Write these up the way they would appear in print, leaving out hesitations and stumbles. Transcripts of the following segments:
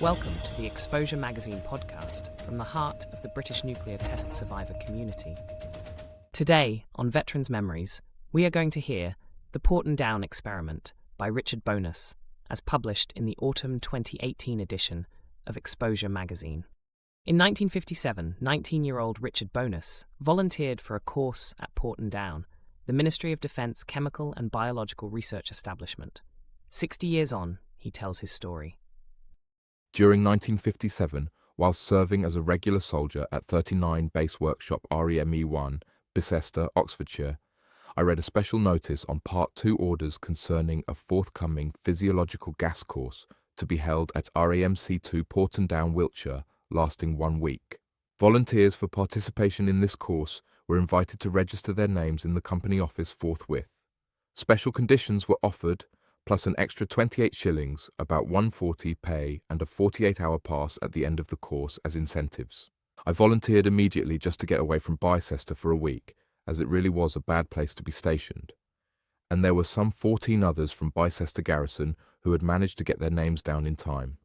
Welcome to the Exposure Magazine podcast from the heart of the British nuclear test survivor community. Today, on Veterans Memories, we are going to hear The Porton Down Experiment by Richard Bonas, as published in the autumn 2018 edition of Exposure Magazine. In 1957, 19-year-old Richard Bonas volunteered for a course at Porton Down, the Ministry of Defence Chemical and Biological Research Establishment. 60 years on, he tells his story. During 1957, whilst serving as a regular soldier at 39 Base Workshop REME-1, Bicester, Oxfordshire, I read a special notice on Part 2 orders concerning a forthcoming physiological gas course to be held at RAMC2 Porton Down, Wiltshire, lasting 1 week. Volunteers for participation in this course were invited to register their names in the company office forthwith. Special conditions were offered, plus an extra 28 shillings, about £1.40 pay, and a 48-hour pass at the end of the course as incentives. I volunteered immediately just to get away from Bicester for a week, as it really was a bad place to be stationed. And there were some 14 others from Bicester Garrison who had managed to get their names down in time.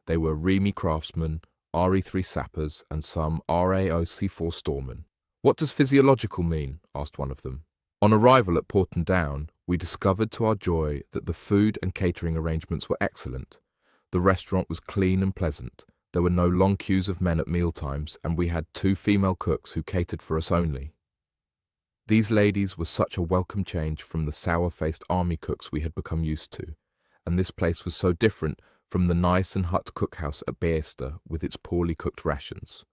They were REME craftsmen, RE3 sappers, and some RAOC4 storemen. "What does physiological mean?" asked one of them. On arrival at Porton Down, we discovered to our joy that the food and catering arrangements were excellent. The restaurant was clean and pleasant. There were no long queues of men at mealtimes, and we had 2 female cooks who catered for us only. These ladies were such a welcome change from the sour-faced army cooks we had become used to, and this place was so different from the nice and hut cookhouse at Bicester with its poorly cooked rations.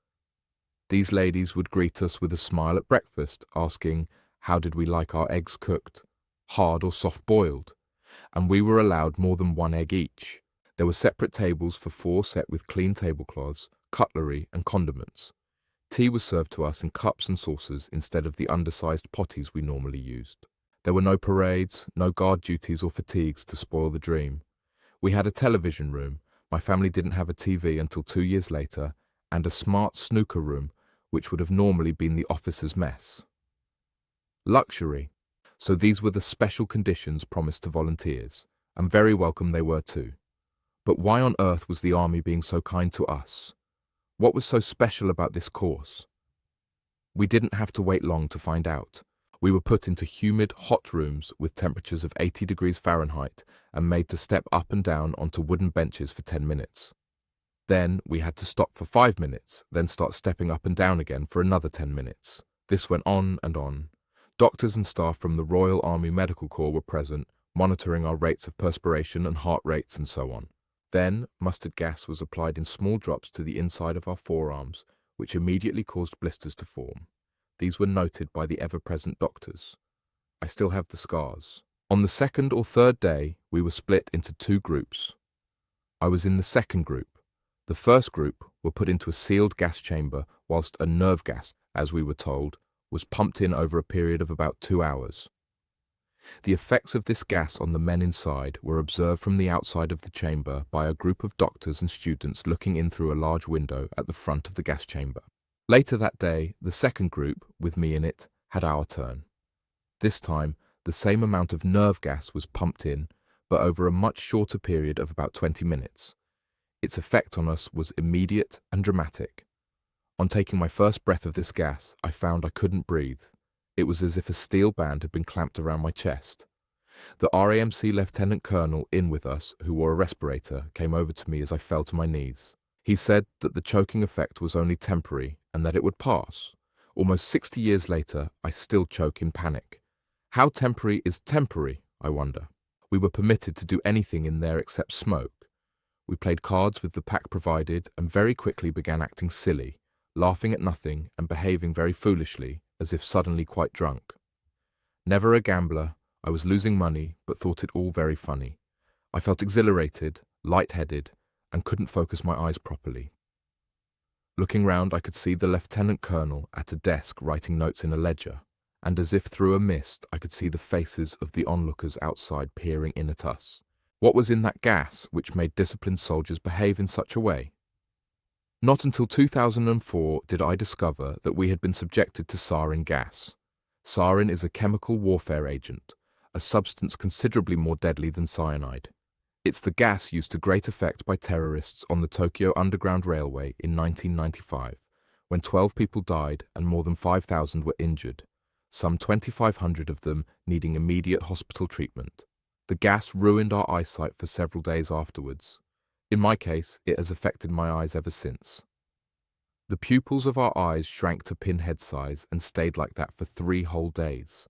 These ladies would greet us with a smile at breakfast, asking how did we like our eggs cooked, hard or soft-boiled, and we were allowed more than 1 egg each. There were separate tables for 4 set with clean tablecloths, cutlery and condiments. Tea was served to us in cups and saucers instead of the undersized potties we normally used. There were no parades, no guard duties or fatigues to spoil the dream. We had a television room, my family didn't have a TV until 2 years later, and a smart snooker room, which would have normally been the officers' mess. Luxury. So these were the special conditions promised to volunteers, and very welcome they were too. But why on earth was the army being so kind to us? What was so special about this course? We didn't have to wait long to find out. We were put into humid, hot rooms with temperatures of 80 degrees Fahrenheit and made to step up and down onto wooden benches for 10 minutes. Then we had to stop for 5 minutes, then start stepping up and down again for another 10 minutes. This went on and on. Doctors and staff from the Royal Army Medical Corps were present, monitoring our rates of perspiration and heart rates and so on. Then, mustard gas was applied in small drops to the inside of our forearms, which immediately caused blisters to form. These were noted by the ever-present doctors. I still have the scars. On the 2nd or 3rd day, we were split into 2 groups. I was in the 2nd group. The first group were put into a sealed gas chamber, whilst a nerve gas, as we were told, was pumped in over a period of about 2 hours. The effects of this gas on the men inside were observed from the outside of the chamber by a group of doctors and students looking in through a large window at the front of the gas chamber. Later that day, the 2nd group, with me in it, had our turn. This time, the same amount of nerve gas was pumped in, but over a much shorter period of about 20 minutes. Its effect on us was immediate and dramatic. On taking my first breath of this gas, I found I couldn't breathe. It was as if a steel band had been clamped around my chest. The RAMC Lieutenant Colonel in with us, who wore a respirator, came over to me as I fell to my knees. He said that the choking effect was only temporary and that it would pass. Almost 60 years later, I still choke in panic. How temporary is temporary, I wonder? We were permitted to do anything in there except smoke. We played cards with the pack provided and very quickly began acting silly, laughing at nothing and behaving very foolishly, as if suddenly quite drunk. Never a gambler, I was losing money, but thought it all very funny. I felt exhilarated, light-headed, and couldn't focus my eyes properly. Looking round, I could see the Lieutenant Colonel at a desk writing notes in a ledger, and as if through a mist, I could see the faces of the onlookers outside peering in at us. What was in that gas which made disciplined soldiers behave in such a way? Not until 2004 did I discover that we had been subjected to sarin gas. Sarin is a chemical warfare agent, a substance considerably more deadly than cyanide. It's the gas used to great effect by terrorists on the Tokyo Underground Railway in 1995, when 12 people died and more than 5,000 were injured, some 2,500 of them needing immediate hospital treatment. The gas ruined our eyesight for several days afterwards. In my case, it has affected my eyes ever since. The pupils of our eyes shrank to pinhead size and stayed like that for 3 whole days.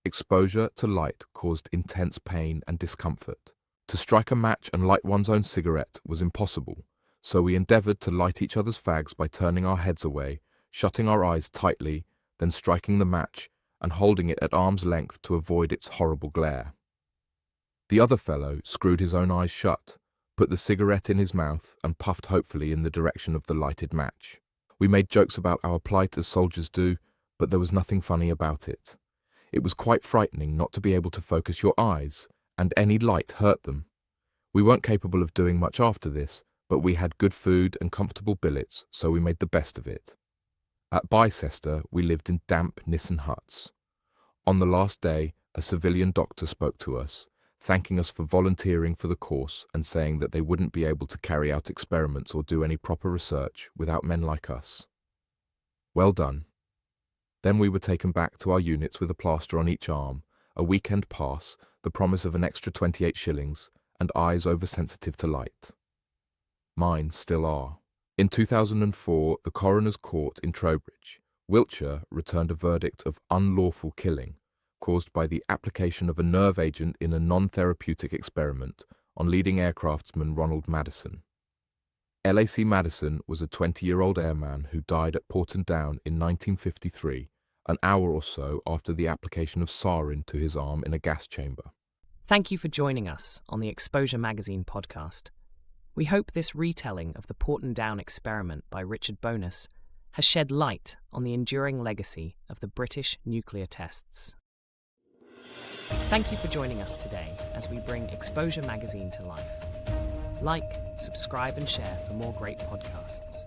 Exposure to light caused intense pain and discomfort. To strike a match and light one's own cigarette was impossible, so we endeavoured to light each other's fags by turning our heads away, shutting our eyes tightly, then striking the match and holding it at arm's length to avoid its horrible glare. The other fellow screwed his own eyes shut, put the cigarette in his mouth and puffed hopefully in the direction of the lighted match. We made jokes about our plight as soldiers do, but there was nothing funny about it. It was quite frightening not to be able to focus your eyes, and any light hurt them. We weren't capable of doing much after this, but we had good food and comfortable billets, so we made the best of it. At Bicester, we lived in damp Nissen huts. On the last day, a civilian doctor spoke to us, thanking us for volunteering for the course and saying that they wouldn't be able to carry out experiments or do any proper research without men like us. Well done. Then we were taken back to our units with a plaster on each arm, a weekend pass, the promise of an extra 28 shillings, and eyes oversensitive to light. Mine still are. In 2004, the Coroner's Court in Trowbridge, Wiltshire, returned a verdict of unlawful killing caused by the application of a nerve agent in a non-therapeutic experiment on leading aircraftsman Ronald Maddison. LAC Maddison was a 20-year-old airman who died at Porton Down in 1953, an hour or so after the application of Sarin to his arm in a gas chamber. Thank you for joining us on the Exposure Magazine podcast. We hope this retelling of the Porton Down experiment by Richard Bonas has shed light on the enduring legacy of the British nuclear tests. Thank you for joining us today as we bring Exposure Magazine to life. Like, subscribe and share for more great podcasts.